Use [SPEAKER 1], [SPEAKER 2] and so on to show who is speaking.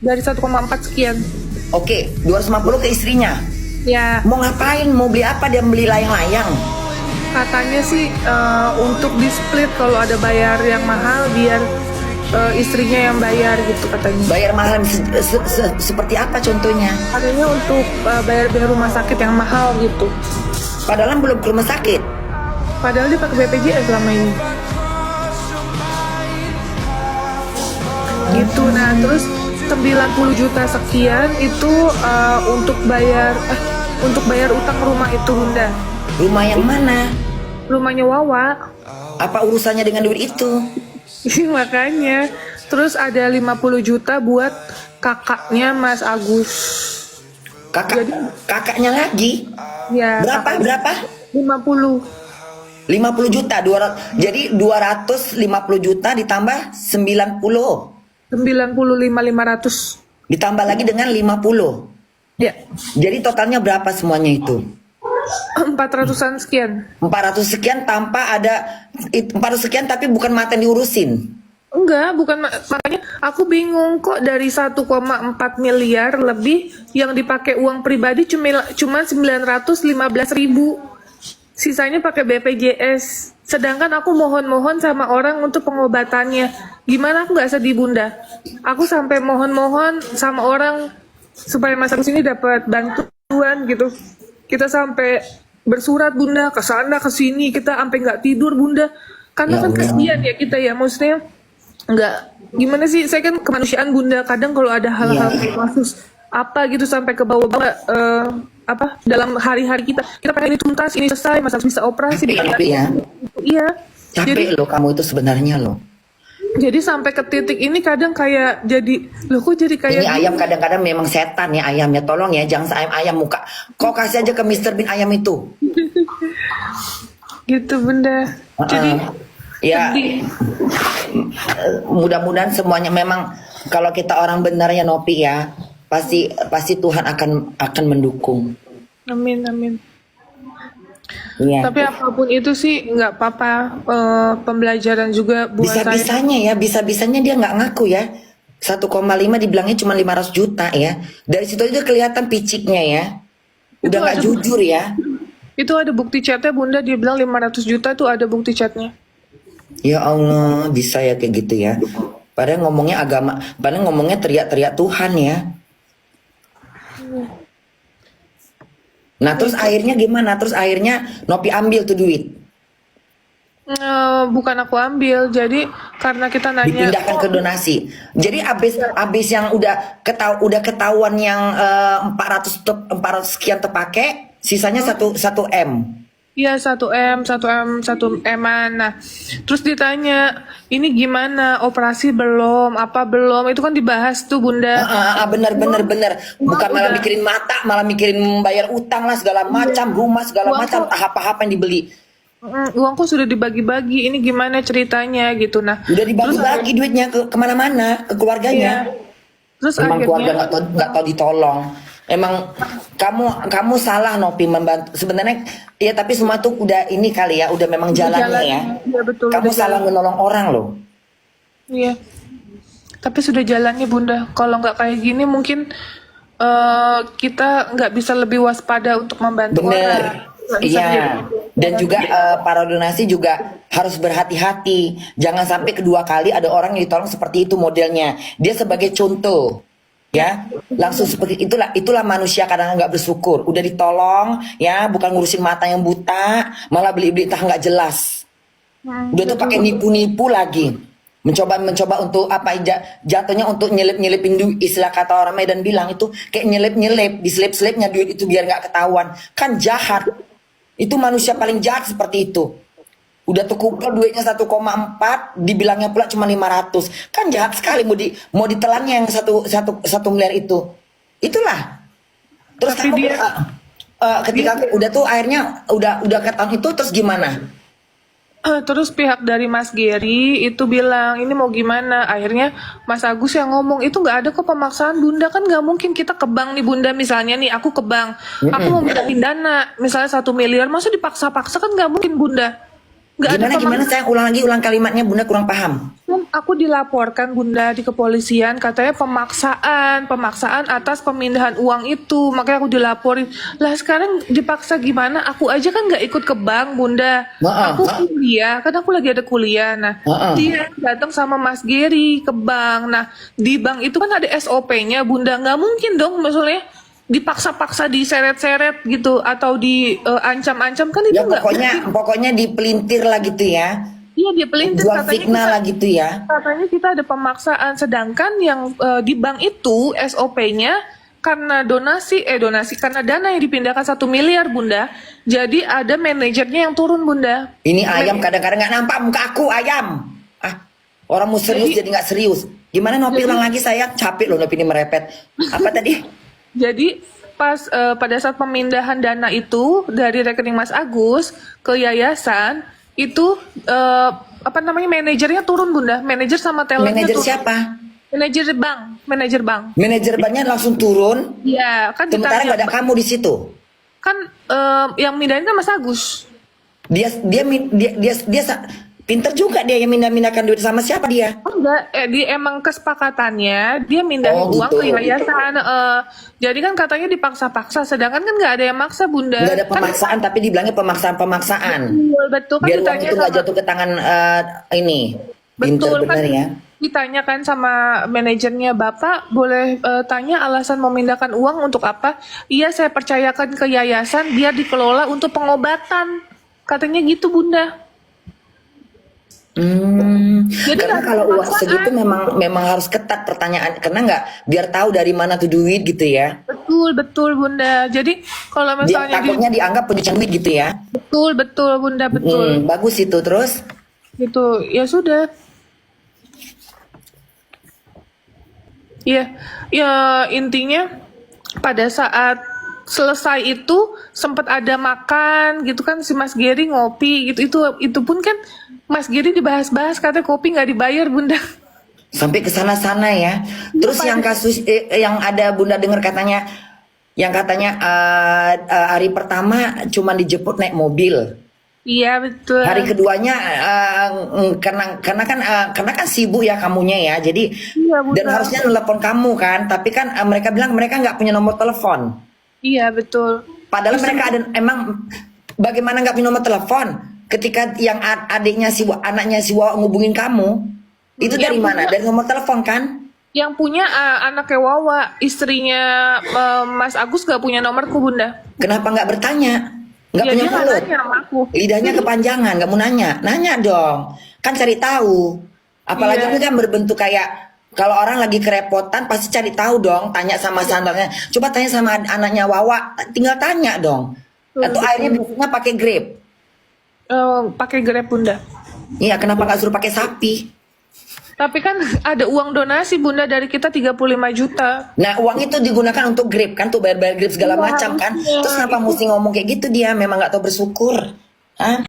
[SPEAKER 1] dari 1,4 sekian.
[SPEAKER 2] Oke, 250 ke istrinya.
[SPEAKER 1] Ya,
[SPEAKER 2] Mau ngapain? Mau beli apa? Dia beli layang-layang.
[SPEAKER 1] katanya sih untuk di split kalau ada bayar yang mahal biar istrinya yang bayar gitu katanya.
[SPEAKER 2] Bayar mahal seperti apa contohnya?
[SPEAKER 1] Katanya untuk bayar biaya rumah sakit yang mahal gitu.
[SPEAKER 2] Padahal belum ke rumah sakit.
[SPEAKER 1] Padahal dia pakai BPJS selama ini. Gitu. Nah, terus 90 juta sekian itu untuk bayar utang rumah itu, Bunda.
[SPEAKER 2] Rumah yang mana?
[SPEAKER 1] Rumahnya Wawa.
[SPEAKER 2] Apa urusannya dengan duit itu?
[SPEAKER 1] Makanya. Terus ada 50 juta buat kakaknya Mas Agus.
[SPEAKER 2] Kakaknya lagi?
[SPEAKER 1] Ya,
[SPEAKER 2] Berapa? Berapa?
[SPEAKER 1] 50.
[SPEAKER 2] 50 juta. Jadi 250 juta ditambah 90.
[SPEAKER 1] 95.500.
[SPEAKER 2] Ditambah lagi dengan 50.
[SPEAKER 1] Ya.
[SPEAKER 2] Jadi totalnya berapa semuanya itu?
[SPEAKER 1] 400-an sekian.
[SPEAKER 2] 400 sekian tanpa ada 400 sekian tapi bukan mata yang diurusin.
[SPEAKER 1] Enggak, bukan makanya aku bingung kok dari 1,4 miliar lebih yang dipakai uang pribadi cuma 915.000. Sisanya pakai BPJS. Sedangkan aku mohon-mohon sama orang untuk pengobatannya. Gimana aku nggak sedih, Bunda? Aku sampai mohon-mohon sama orang supaya Mas Agus ini dapat bantuan gitu. Kita sampai bersurat, Bunda, ke sana ke sini, kita sampai nggak tidur, Bunda. Karena kan kasihan ya kita ya, maksudnya nggak gimana sih, saya kan kemanusiaan, Bunda. Kadang kalau ada hal-hal kasus apa gitu sampai ke bawah-bawah dalam hari-hari kita pengen ini tuntas, ini selesai, masa bisa operasi.
[SPEAKER 2] Capek ya?
[SPEAKER 1] Iya.
[SPEAKER 2] Capek loh kamu itu sebenarnya loh.
[SPEAKER 1] Jadi sampai ke titik ini kadang kayak jadi, loh kok jadi kayak
[SPEAKER 2] Ini ayam kadang-kadang memang setan ya ayamnya. Tolong ya jangan ayam muka. Kau kasih aja ke Mr. Bean ayam itu.
[SPEAKER 1] gitu, Bunda. Jadi
[SPEAKER 2] ya mudah-mudahan semuanya memang kalau kita orang benar ya Nopi ya, pasti Tuhan akan mendukung.
[SPEAKER 1] Amin, amin.
[SPEAKER 2] Iya.
[SPEAKER 1] Tapi apapun itu sih nggak apa-apa, pembelajaran juga buat saya.
[SPEAKER 2] Bisa-bisanya dia nggak ngaku ya. 1,5 dibilangnya cuma 500 juta ya. Dari situ aja kelihatan piciknya ya. Udah nggak jujur ya.
[SPEAKER 1] Itu ada bukti chatnya, Bunda. Dia bilang 500 juta tuh ada bukti chatnya.
[SPEAKER 2] Ya Allah, bisa ya kayak gitu ya. Padahal ngomongnya agama, padahal ngomongnya teriak-teriak Tuhan ya. Nah terus akhirnya gimana? Terus akhirnya Nopi ambil tuh duit.
[SPEAKER 1] Bukan aku ambil, jadi karena kita nanya
[SPEAKER 2] Dipindahkan ke donasi. Jadi abis yang udah ketahuan yang 400 sekian terpakai, sisanya 1 M.
[SPEAKER 1] Iya, 1 M-an. Nah, terus ditanya, ini gimana, operasi belum, apa belum, itu kan dibahas tuh, Bunda.
[SPEAKER 2] Bener. Bukan malah mikirin mata, malah mikirin bayar utang lah segala macam, rumah segala macam, tahap-tahap yang dibeli.
[SPEAKER 1] Uangku sudah dibagi-bagi, ini gimana ceritanya gitu. Nah,
[SPEAKER 2] Udah dibagi-bagi duitnya ke kemana-mana, ke keluarganya.
[SPEAKER 1] iya. Terus
[SPEAKER 2] Emang
[SPEAKER 1] akhirnya
[SPEAKER 2] keluarga nggak tahu ditolong. Emang kamu salah Nopi membantu. Sebenarnya ya tapi semua tuh udah ini kali ya, udah memang jalannya ya.
[SPEAKER 1] Iya, betul,
[SPEAKER 2] Kamu
[SPEAKER 1] udah
[SPEAKER 2] salah menolong orang loh.
[SPEAKER 1] Iya. Tapi sudah jalannya, Bunda. Kalau nggak kayak gini mungkin kita nggak bisa lebih waspada untuk membantu orang.
[SPEAKER 2] Bener.
[SPEAKER 1] Nggak bisa
[SPEAKER 2] Iya.
[SPEAKER 1] jadi-
[SPEAKER 2] Dan juga para donasi juga harus berhati-hati. Jangan sampai kedua kali ada orang yang ditolong seperti itu modelnya. Dia sebagai contoh. Ya, langsung seperti itulah manusia kadang nggak bersyukur. Udah ditolong, ya, bukan ngurusin mata yang buta, malah beli entah nggak jelas. Udah tuh pakai nipu-nipu lagi, mencoba untuk apa? Jatuhnya untuk nyelip-nyelipin duit. Istilah kata orang Medan bilang itu kayak nyelip-nyelip, diselip-selipnya duit itu biar nggak ketahuan. Kan jahat. Itu manusia paling jahat seperti itu. Udah tuh kumpul duitnya 1,4, dibilangnya pula cuma 500. Kan jahat sekali mau ditelannya yang 1 miliar itu. Itulah. Terus
[SPEAKER 1] Tapi
[SPEAKER 2] kamu
[SPEAKER 1] dia-
[SPEAKER 2] ketika udah tuh akhirnya udah ketahuan itu terus gimana?
[SPEAKER 1] Terus pihak dari Mas Gary itu bilang, ini mau gimana? Akhirnya Mas Agus yang ngomong, itu nggak ada kok pemaksaan, Bunda. Kan nggak mungkin kita ke bank nih, Bunda. Misalnya nih, aku ke bank, aku mau mindahin dana, misalnya 1 miliar, masa dipaksa-paksa, kan nggak mungkin, Bunda. Nggak ada
[SPEAKER 2] Gimana saya ulang kalimatnya Bunda kurang paham.
[SPEAKER 1] aku dilaporkan Bunda di kepolisian katanya pemaksaan atas pemindahan uang itu, makanya aku dilaporin. Lah sekarang dipaksa gimana? Aku aja kan nggak ikut ke bank Bunda. Aku kuliah, kan aku lagi ada kuliah. Nah, dia datang sama Mas Geri ke bank. Nah, di bank itu kan ada SOP-nya Bunda. Nggak mungkin dong maksudnya dipaksa-paksa diseret-seret gitu atau diancam-ancam kan itu
[SPEAKER 2] Ya
[SPEAKER 1] nggak mungkin.
[SPEAKER 2] pokoknya dipelintir lah gitu ya.
[SPEAKER 1] Iya dia pelintir
[SPEAKER 2] Jual
[SPEAKER 1] katanya
[SPEAKER 2] fitnah lah gitu ya.
[SPEAKER 1] katanya kita ada pemaksaan sedangkan yang di bank itu SOP-nya karena donasi karena dana yang dipindahkan 1 miliar Bunda. Jadi ada manajernya yang turun Bunda.
[SPEAKER 2] Ini ayam kadang-kadang nggak nampak muka aku ayam. Ah, orang mau serius jadi nggak serius. Gimana Nopi ulang lagi saya? Capek loh Nopi ini merepet. Apa tadi?
[SPEAKER 1] Jadi pas pada saat pemindahan dana itu dari rekening Mas Agus ke yayasan itu apa namanya manajernya turun Bunda, manajer sama tellernya
[SPEAKER 2] Manajer
[SPEAKER 1] turun.
[SPEAKER 2] siapa?
[SPEAKER 1] Manajer bank.
[SPEAKER 2] Manajer banknya langsung turun.
[SPEAKER 1] Iya, kan
[SPEAKER 2] Sementara nggak ada
[SPEAKER 1] ditanya
[SPEAKER 2] kamu di situ.
[SPEAKER 1] kan yang mindahin kan Mas Agus.
[SPEAKER 2] Dia pinter juga dia yang mindah-mindahkan duit sama siapa dia?
[SPEAKER 1] Oh, enggak, dia emang kesepakatannya dia mindahin
[SPEAKER 2] Oh
[SPEAKER 1] uang
[SPEAKER 2] gitu.
[SPEAKER 1] ke yayasan. Jadi kan katanya dipaksa-paksa, sedangkan kan nggak ada yang maksa Bunda.
[SPEAKER 2] Nggak ada
[SPEAKER 1] Kan
[SPEAKER 2] pemaksaan tapi dibilangnya pemaksaan.
[SPEAKER 1] betul kan
[SPEAKER 2] Biar uang
[SPEAKER 1] ditanya
[SPEAKER 2] itu nggak
[SPEAKER 1] sama
[SPEAKER 2] jatuh ke tangan ini. Pinter
[SPEAKER 1] betul kan
[SPEAKER 2] bener ya.
[SPEAKER 1] ditanyakan sama manajernya Bapak boleh tanya alasan memindahkan uang untuk apa? Iya saya percayakan ke yayasan biar dikelola untuk pengobatan. Katanya gitu Bunda. Jadi
[SPEAKER 2] Karena
[SPEAKER 1] nggak ada
[SPEAKER 2] kalau uang
[SPEAKER 1] pemaksaan.
[SPEAKER 2] segitu memang harus ketat pertanyaan karena nggak biar tahu dari mana tuh duit gitu ya.
[SPEAKER 1] Betul Bunda. Jadi kalau
[SPEAKER 2] Dia
[SPEAKER 1] misalnya
[SPEAKER 2] takutnya dianggap pencucian duit gitu ya.
[SPEAKER 1] betul Bunda betul.
[SPEAKER 2] Bagus itu terus.
[SPEAKER 1] Gitu. Ya sudah. Ya, ya intinya pada saat selesai itu sempat ada makan gitu kan si Mas Geri ngopi gitu itu pun kan Mas Geri dibahas-bahas katanya kopi nggak dibayar Bunda.
[SPEAKER 2] Sampai ke sana-sana ya. Terus yang kasus yang ada Bunda dengar katanya yang katanya hari pertama cuma dijemput naik mobil.
[SPEAKER 1] Iya betul.
[SPEAKER 2] Hari keduanya karena kan sibuk ya kamunya ya. Jadi
[SPEAKER 1] Iya
[SPEAKER 2] dan
[SPEAKER 1] Bunda.
[SPEAKER 2] harusnya nelpon kamu kan, tapi kan mereka bilang mereka nggak punya nomor telepon.
[SPEAKER 1] Iya betul.
[SPEAKER 2] Padahal mereka ada emang bagaimana nggak punya nomor telepon ketika yang anaknya si Wawa ngubungin kamu itu dari
[SPEAKER 1] Yang
[SPEAKER 2] mana?
[SPEAKER 1] punya-
[SPEAKER 2] Dari nomor telepon kan?
[SPEAKER 1] Yang punya anaknya Wawa, istrinya Mas Agus gak punya nomorku Bunda.
[SPEAKER 2] Kenapa nggak bertanya? Nggak
[SPEAKER 1] Ya
[SPEAKER 2] punya
[SPEAKER 1] dia nggak
[SPEAKER 2] mulut?
[SPEAKER 1] nanya sama aku.
[SPEAKER 2] Lidahnya kepanjangan, nggak mau nanya. Nanya dong. Kan cari tahu. Apalagi
[SPEAKER 1] Iya.
[SPEAKER 2] ini kan berbentuk kayak kalau orang lagi kerepotan pasti cari tahu dong. Tanya sama sandarnya. Coba tanya sama anaknya Wawa. Tinggal tanya dong. Atau akhirnya biasanya pakai Grab.
[SPEAKER 1] Pakai Grab Bunda.
[SPEAKER 2] Iya, kenapa nggak suruh pakai sapi?
[SPEAKER 1] Tapi kan ada uang donasi Bunda dari kita 35 juta.
[SPEAKER 2] Nah, uang itu digunakan untuk Grab kan, untuk bayar-bayar Grab segala
[SPEAKER 1] Iya,
[SPEAKER 2] macam kan.
[SPEAKER 1] harusnya.
[SPEAKER 2] Terus kenapa mesti ngomong kayak gitu dia? Memang nggak tahu bersyukur. Hah?